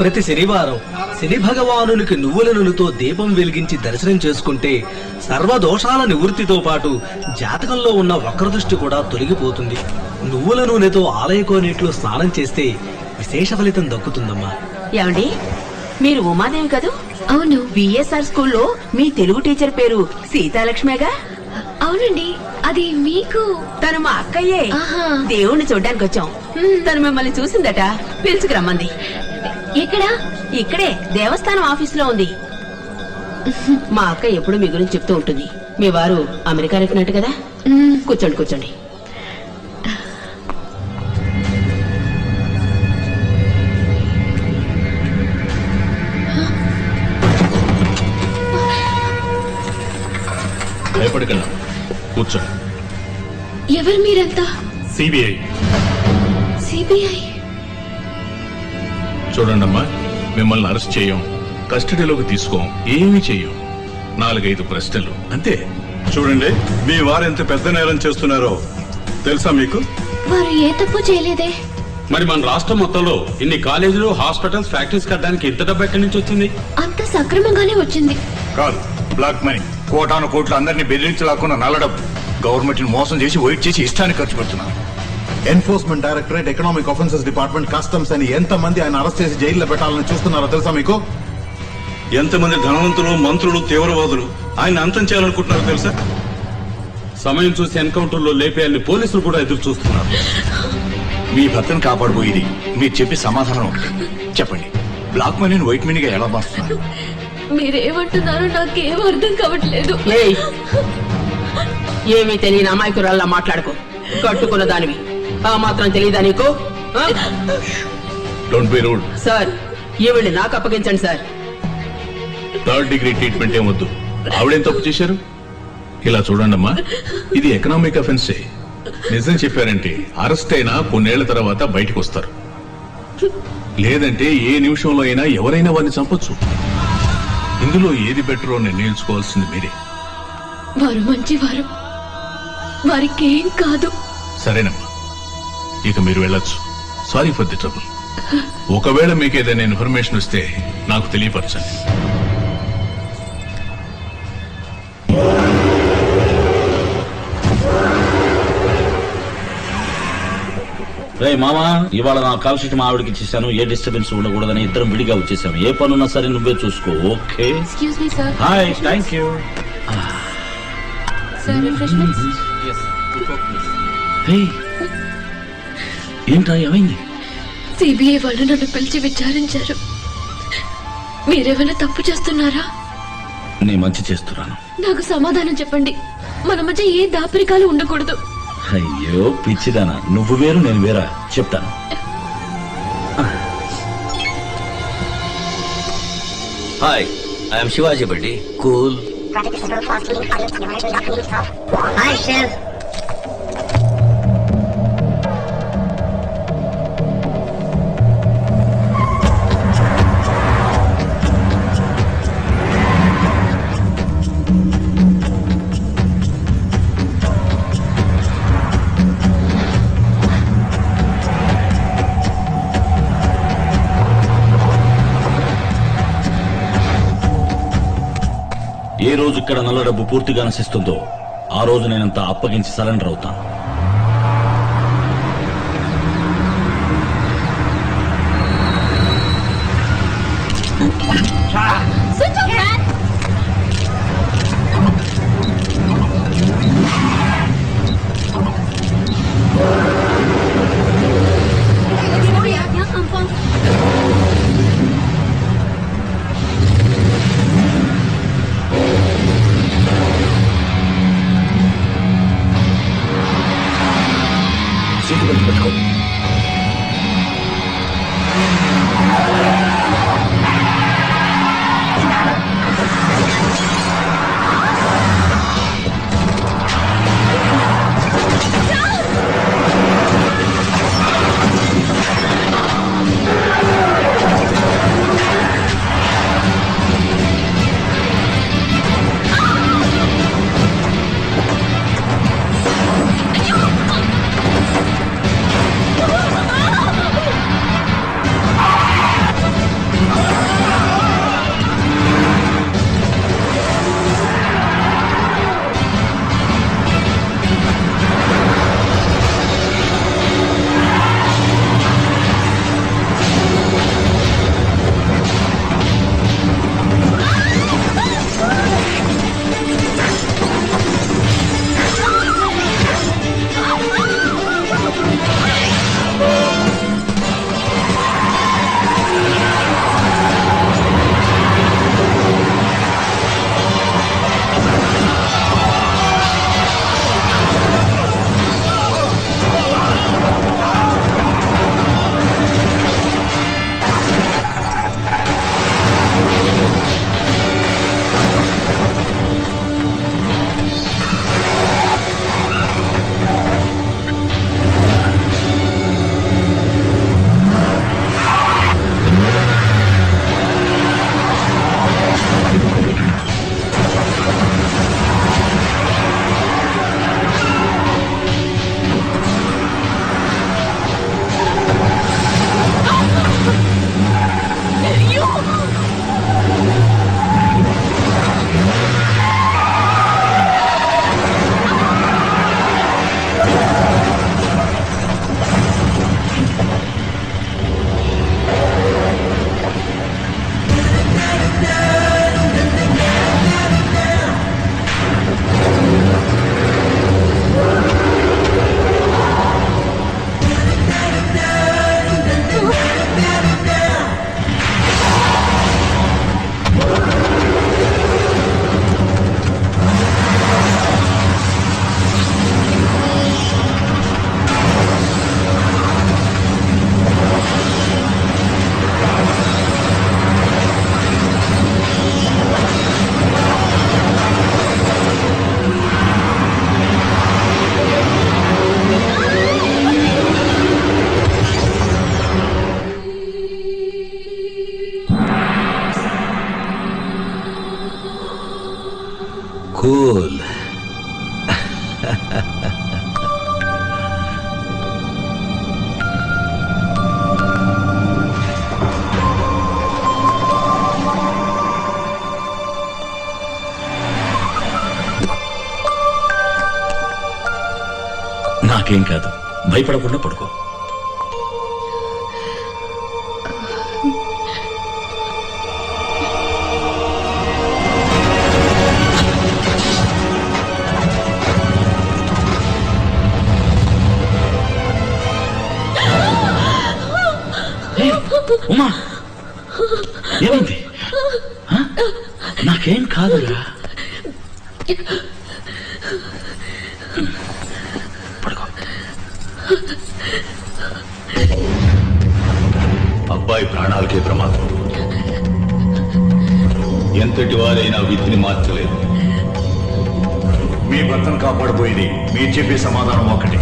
ప్రతి శనివారం శని భగవానునికి నువ్వుల నూనెతో దీపం వెలిగించి దర్శనం చేసుకుంటే సర్వదోషాల నివృత్తితో పాటు జాతకంలో ఉన్న వక్రదృష్టి కూడా తొలగిపోతుంది. నువ్వుల నూనెతో ఆలయకోనేట్లో స్నానం చేస్తే విశేష ఫలితం దక్కుతుందమ్మా. ఏమండి, మీరు ఉమాదేవి కదూ? అవును. బిఎస్ఆర్ స్కూల్లో మీ తెలుగు టీచర్ పేరు సీతాలక్ష్మేగా? అవునండి, అది మీకు. తను మా అక్కయ్యే. ఆహా. దేవుణ్ణి చూడ్డానికి వచ్చాం. తను మిమ్మల్ని చూసిందట, పిలుచుకురమ్మంది. ఎక్కడా? ఇక్కడే దేవస్థానం ఆఫీసులో ఉంది. మా అక్క ఎప్పుడు మీ గురించి చెప్తూ ఉంటుంది. మీ వారు అమెరికా వెళ్ళినట్టు కదా. కూర్చోండి కూర్చోండి. భయపడకన్నా, కూర్చోండి. ఎవరు మీరంతా? సిబిఐ. సిబిఐ? చూడండమ్మా, మిమ్మల్ని అరెస్ట్ చేయం, కస్టడీలోకి తీసుకోం, ఏమీ చెయ్యం. 4-5 ప్రశ్నలు అంతే. చూడండి, మీ వారు ఎంత పెద్ద నేరం చేస్తున్నారో తెలుసా మీకు? వారు ఏ తప్పు చేయలేదే. మరి మన రాష్ట్రం మొత్తంలో ఇన్ని కాలేజీలు, హాస్పిటల్స్, ఫ్యాక్టరీస్ కట్టడానికి ఇంత డబ్బు ఎక్కడి నుంచి వచ్చింది? అంత సక్రమంగానే వచ్చింది. కాదు, బ్లాక్ మనీ. కోటాను కోట్లు అందరినీ బెదిరించలాక్కున్న నల్ల డబ్బు. గవర్నమెంట్ ని మోసం చేసి వైట్ చేసి ఇష్టానికి ఖర్చు పెడుతున్నారు. Enforcement directorate, economic offences department, customs అని ఎంతమంది ఆయన అరెస్ట్ చేసి జైల్లో పెట్టాలని చూస్తున్నారో తెలుసా మీకు? ఎంతమంది ధనవంతులు, మంత్రులు, తీవ్రవాదులు ఆయన అంతం చేయాలనుకుంటున్నారో తెలుసా? సమయం చూసి ఎన్కౌంటర్లో లేపేయాలని పోలీసులు కూడా ఎదురు చూస్తున్నారు. మీ భర్తను కాపాడబోయేది మీరు చెప్పే సమాధానం ఒకటి. చెప్పండి, బ్లాక్ మనీని వైట్ మనీగా ఎలా మారుతున్నారు? మీరేమంటున్నారో నాకేం అర్థం కావట్లేదు. ఏయ్, ఏమీ తెలియని అమాయకురాల్లా మాట్లాడుకో. కట్టుకున్న దానివి ఆ మాత్రం తెలియదా నీకు? Don't be rude. సార్, ఈవిడ్ని నాకు అప్పగించండి సార్. 3rd డిగ్రీ ట్రీట్మెంట్ ఏమొద్దు. ఆవిడేం తప్పు చేశారు? ఇలా చూడండమ్మా, ఇది ఎకనామిక్ అఫెన్సే. నిజం చెప్పారంటే అరెస్ట్ అయినా కొన్నేళ్ల తర్వాత బయటకు వస్తారు. లేదంటే ఏ నిమిషంలో అయినా ఎవరైనా వారిని చంపొచ్చు. ఇందులో ఏది బెటరో నిర్ణయించుకోవాల్సింది మీరే. వారు మంచివారు, వారికేం కాదు. సరేనమ్మా, ఇక మీరు వెళ్ళొచ్చు. Sorry for the trouble. ఒకవేళ మీకు ఏదైనా ఇన్ఫర్మేషన్ వస్తే నాకు తెలియపరచండి. రే మామా, ఇవాళ నా కాల్ షీట్ మా ఆవిడకి ఇచ్చేసాను. ఏ డిస్టర్బెన్స్ ఉండకూడదని ఇద్దరం విడిగా వచ్చేసాము. ఏ పనున్నా సరే నువ్వే చూసుకో, okay? Excuse me sir. Hi, thank you. Sir, refreshments. ఏంట్రా, ఏమైంది? సిబిఐ వాళ్ళు నన్ను పిలిచి విచారించారు. మీరేమైనా తప్పు చేస్తున్నారా? నీ మంచి చేస్తున్నాను. నాకు సమాధానం చెప్పండి. మన మధ్య ఏ దాపరికాలు ఉండకూడదు. అయ్యో పిచ్చిదానా, నువ్వు వేరు నేను వేరా, చెప్తాను. Hi, I'm Shivaji buddy. Cool. ఏ రోజు ఇక్కడ నల్ల డబ్బు పూర్తిగా నశిస్తుందో ఆ రోజు నేనంతా అప్పగించి సరెండర్ అవుతాను. నాకేం కాదు, భయపడకుండా పడుకో. ఉమా, ఏమైంది? ఆ? నాకేం కాదురా, పడుకో. అబ్బాయి ప్రాణాలకే ప్రమాదం. ఎంతటి వారైనా విధిని మార్చలేదు. మీ భర్తను కాపాడబోయేది మీరు చెప్పే సమాధానం ఒకటి.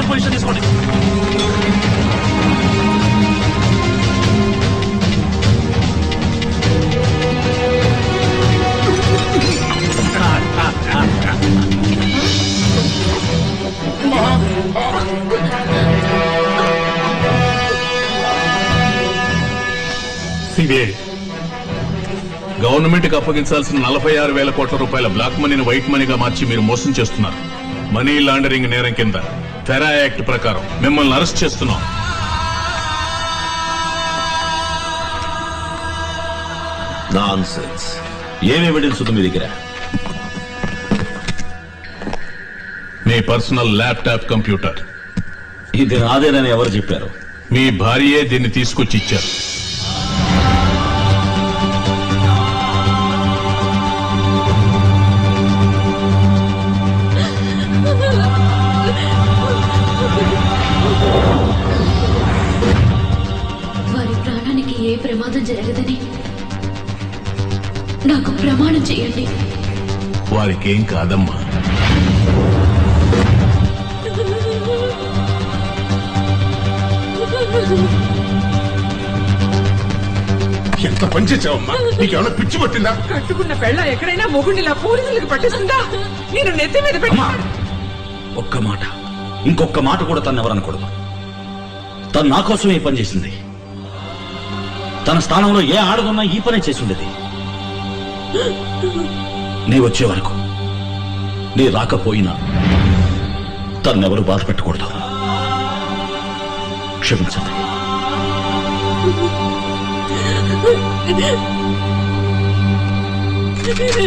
పొజిషన్ తీసుకోండి. గవర్నమెంట్ కి అప్పగించాల్సిన 46,000 కోట్ల రూపాయల బ్లాక్ మనీని వైట్ మనీగా మార్చి మీరు మోసం చేస్తున్నారు. మనీ లాండరింగ్ నేరం కింద ఫెరా యాక్ట్ ప్రకారం మిమ్మల్ని అరెస్ట్ చేస్తున్నాం. నాన్సెన్స్. ఏం ఎవిడెన్స్ ఉంది మీ దగ్గర? మీ పర్సనల్ ల్యాప్టాప్ కంప్యూటర్. ఇది నాదేనని ఎవరు చెప్పారు? మీ భార్యే దీన్ని తీసుకొచ్చి ఇచ్చారు. వారి ప్రాణానికి ఏ ప్రమాదం జరగదని నాకు ప్రమాణం చేయండి. వారికేం కాదమ్మా. ఎంత పని చేసావమ్మా? నీకేమైనా పిచ్చి పట్టిందా? కట్టుకున్న పెళ్ళ ఎక్కడైనా మొగుడిలా పోలీసులకు పట్టిస్తుందా? నేను నెత్తి మీద అమ్మా, ఒక్క మాట, ఇంకొక మాట కూడా తను ఎవరనకూడదు. తను నా కోసం ఈ పని చేసింది. తన స్థానంలో ఏ ఆడదున్నా ఈ పనే చేసి ఉండేది. నీ వచ్చే వరకు, నీ రాకపోయినా తన్నెవరు బాధ పెట్టకూడదు. క్షమించండి. పెట్టి